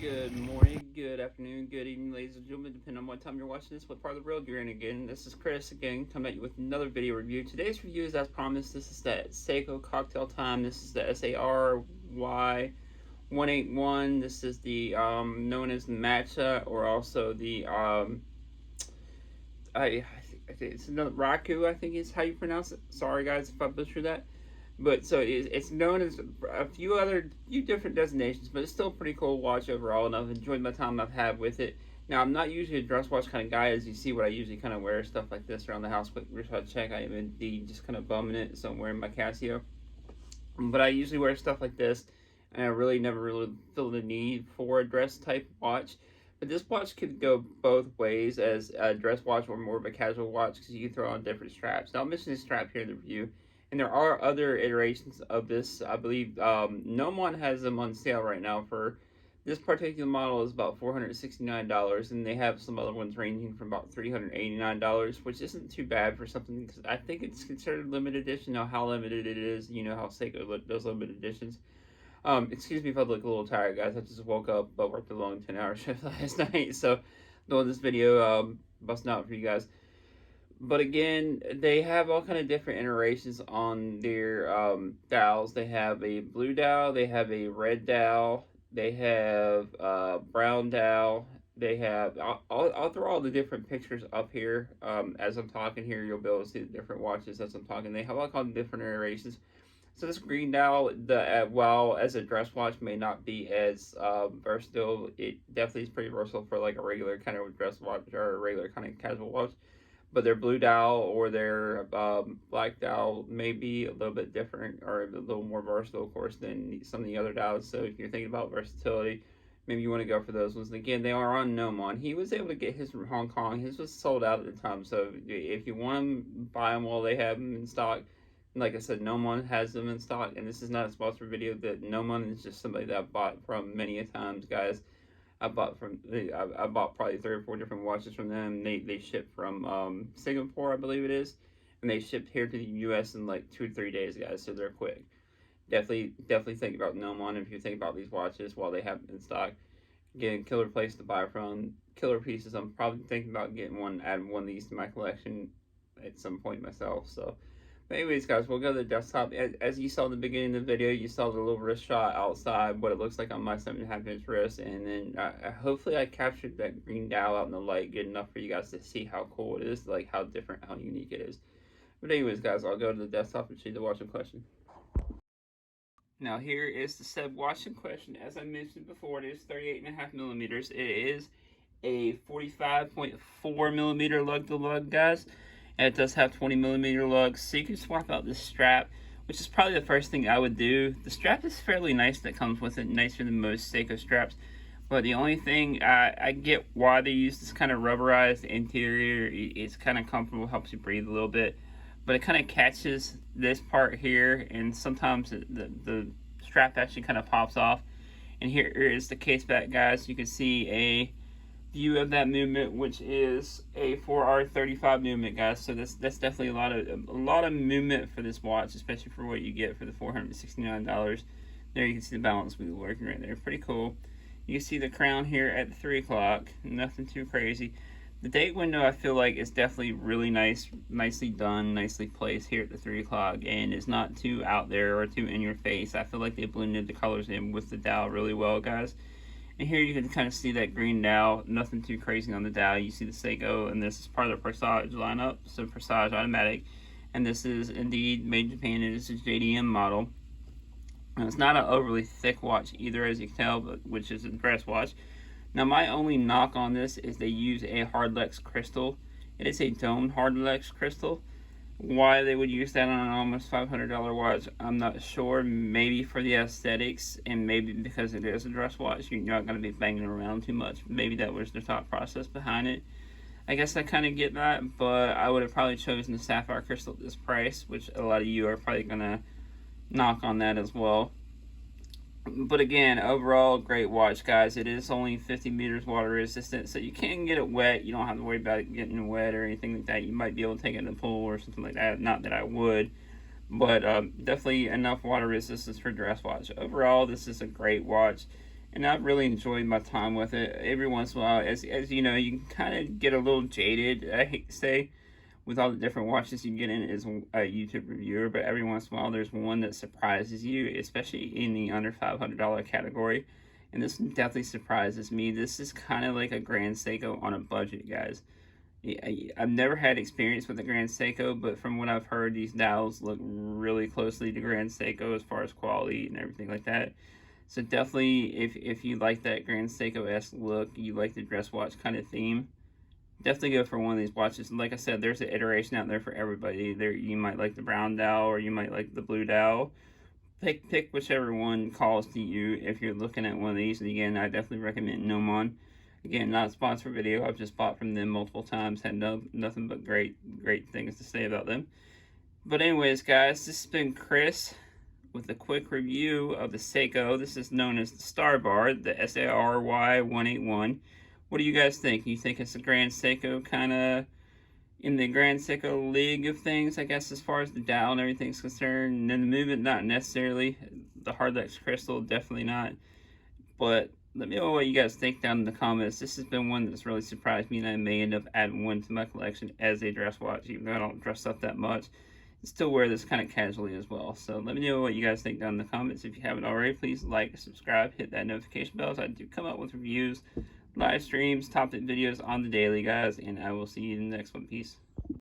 Good morning, good afternoon, good evening, ladies and gentlemen, depending on what time you're watching this, what part of the world you're in again. This is Chris again, coming at you with another video review. Today's review is as promised. This is that Seiko Cocktail Time. This is the SARY181. This is the known as the Matcha, or also the I think it's another Raku, I think is how you pronounce it. Sorry guys if I butchered that. But so it's known as a few different designations, but it's still a pretty cool watch overall, and I've enjoyed my time I've had with it. Now, I'm not usually a dress watch kind of guy, as you see what I usually kind of wear stuff like this around the house. Quick wristwatch check. I am indeed just kind of bumming it, so I'm wearing my Casio. But I usually wear stuff like this, and I really never really feel the need for a dress type watch. But this watch could go both ways as a dress watch or more of a casual watch because you can throw on different straps. Now, I'll mention this strap here in the review. And there are other iterations of this. I believe Nomon has them on sale right now. For this particular model is about $469, and they have some other ones ranging from about $389, which isn't too bad for something, because I think it's considered limited edition. Now, how limited it is, you know how Seiko does limited editions. Excuse me if I look a little tired, guys. I just woke up, but worked a long 10-hour shift last night, so doing this video, busting out for you guys. But again, they have all kind of different iterations on their dials. They have a blue dial, they have a red dial, they have brown dial. They have, I'll throw all the different pictures up here. As I'm talking here, you'll be able to see the different watches as I'm talking. They have all kind of different iterations. So this green dial, while as a dress watch may not be as versatile, it definitely is pretty versatile for like a regular kind of dress watch or a regular kind of casual watch. But their blue dial or their black dial may be a little bit different or a little more versatile, of course, than some of the other dials. So if you're thinking about versatility, maybe you want to go for those ones. And again, they are on Nomon. He was able to get his from Hong Kong. His was sold out at the time. So if you want them, buy them while they have them in stock. Like I said, Nomon has them in stock. And this is not a sponsored video. That Nomon is just somebody that I've bought from many a times, guys. I bought probably 3 or 4 different watches from them. They ship from Singapore, I believe it is, and they shipped here to the U.S. in like 2 or 3 days, guys. So they're quick. Definitely think about Nomon if you think about these watches while they have them in stock. Again, killer place to buy from. Killer pieces. I'm probably thinking about adding one of these to my collection at some point myself. So. But anyways, guys, we'll go to the desktop. As you saw in the beginning of the video, you saw the little wrist shot outside, what it looks like on my 7.5-inch wrist. And then hopefully I captured that green dial out in the light good enough for you guys to see how cool it is, like how different, how unique it is. But anyways, guys, I'll go to the desktop and show you the watch in question. Now here is the said watch in question. As I mentioned before, it is 38.5 millimeters. It is a 45.4 millimeter lug to lug, guys. And it does have 20 millimeter lugs, so you can swap out this strap, which is probably the first thing I would do. The strap is fairly nice that comes with it, nicer than most Seiko straps. But the only thing, I get why they use this kind of rubberized interior. It's kind of comfortable, helps you breathe a little bit. But it kind of catches this part here, and sometimes the strap actually kind of pops off. And here is the case back, guys. You can see a view of that movement, which is a 4R35 movement, guys. So that's definitely a lot of movement for this watch, especially for what you get for the $469. There you can see the balance wheel working right there, pretty cool. You can see the crown here at 3 o'clock, nothing too crazy. The date window I feel like is definitely really nicely done, nicely placed here at the 3 o'clock, and it's not too out there or too in your face. I feel like they blended the colors in with the dial really well, guys. And here you can kind of see that green dial, nothing too crazy on the dial. You see the Seiko, and this is part of the Presage lineup, so Presage Automatic. And this is indeed made in Japan, and this is JDM model. And it's not an overly thick watch either, as you can tell, which is a dress watch. Now, my only knock on this is they use a Hardlex crystal. It is a domed Hardlex crystal. Why they would use that on an almost $500 watch, I'm not sure. Maybe for the aesthetics, and maybe because it is a dress watch, you're not going to be banging around too much. Maybe that was the thought process behind it. I guess I kind of get that, but I would have probably chosen the sapphire crystal at this price, which a lot of you are probably going to knock on that as well. But again, overall, great watch, guys. It is only 50 meters water resistant, so you can get it wet. You don't have to worry about it getting wet or anything like that. You might be able to take it in the pool or something like that. Not that I would, but definitely enough water resistance for dress watch. Overall, this is a great watch. and I've really enjoyed my time with it. Every once in a while, as you know, you can kind of get a little jaded, I hate to say, with all the different watches you get in as a YouTube reviewer, but every once in a while there's one that surprises you, especially in the under $500 category. And this definitely surprises me. This is kind of like a Grand Seiko on a budget, guys. I've never had experience with the Grand Seiko, but from what I've heard, these dials look really closely to Grand Seiko as far as quality and everything like that. So definitely, if you like that Grand Seiko-esque look, you like the dress watch kind of theme, definitely go for one of these watches. And like I said, there's an iteration out there for everybody. There, you might like the brown dial or you might like the blue dial. Pick whichever one calls to you if you're looking at one of these. And again, I definitely recommend Nomon. Again, not a sponsored video. I've just bought from them multiple times. Had nothing but great things to say about them. But anyways, guys, this has been Chris with a quick review of the Seiko. This is known as the Starbard, the SARY 181. What do you guys think? You think it's a Grand Seiko kind of in the Grand Seiko league of things, I guess, as far as the dial and everything's concerned? And then the movement, not necessarily. The Hardlex Crystal, definitely not. But let me know what you guys think down in the comments. This has been one that's really surprised me, and I may end up adding one to my collection as a dress watch, even though I don't dress up that much. I still wear this kind of casually as well. So let me know what you guys think down in the comments. If you haven't already, please like, subscribe, hit that notification bell, as I do come up with reviews, live streams, topic videos on the daily, guys, and I will see you in the next one. Peace.